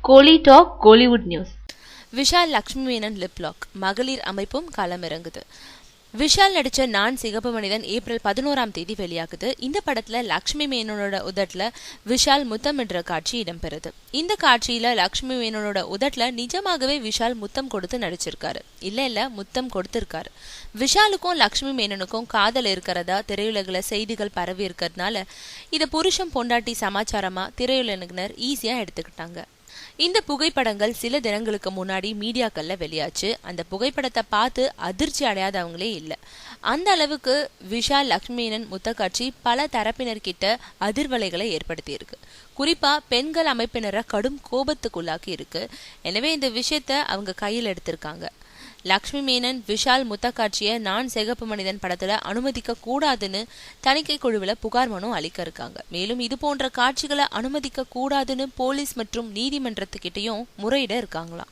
கோலி talk Kollywood news. Vishal Lakshmi Menon lip lock, மகளிர் அமைப்பும் களமிறங்குது. விஷால் நடிச்ச நான் சிகப்பு மனிதன் ஏப்ரல் 11 வெளியாகுது. இந்த படத்துல லக்ஷ்மி மேனனோட உதட்டுல விஷால் முத்தமிடுற காட்சி இடம்பெறுது. இந்த காட்சியில லக்ஷ்மி மேனனோட உதட்டுல நிஜமாகவே விஷால் முத்தம் கொடுத்து நடிச்சிருக்காரு. இல்ல முத்தம் கொடுத்திருக்காரு. விஷாலுக்கும் லக்ஷ்மி மேனனுக்கும் காதல் இருக்கிறதா திரையுலகில செய்திகள் பரவி இருக்கிறதுனால இத புருஷன் பொண்டாட்டி சமாச்சாரமா திரையுலகினர் ஈஸியா எடுத்துக்கிட்டாங்க. இந்த புகைப்படங்கள் சில தினங்களுக்கு முன்னாடி மீடியாக்கள்ல வெளியாச்சு. அந்த புகைப்படத்தை பார்த்து அதிர்ச்சி அடையாதவங்களே இல்லை. அந்த அளவுக்கு விஷால் லக்ஷ்மி மேனன் முத்த காட்சி பல தரப்பினர்கிட்ட அதிர்வலைகளை ஏற்படுத்தி இருக்கு. குறிப்பா பெண்கள் அமைப்பினரை கடும் கோபத்துக்குள்ளாக்கி இருக்கு. எனவே இந்த விஷயத்த அவங்க கையில் எடுத்திருக்காங்க. லக்ஷ்மி மேனன் விஷால் முத்த காட்சியை நான் சிகப்பு மனிதன் படத்துல அனுமதிக்க கூடாதுன்னு தணிக்கை குழுவில் புகார் மனு அளிக்க இருக்காங்க. மேலும் இது போன்ற காட்சிகளை அனுமதிக்க கூடாதுன்னு போலீஸ் மற்றும் நீதிமன்றத்துக்கிட்டையும் முறையிட இருக்காங்களாம்.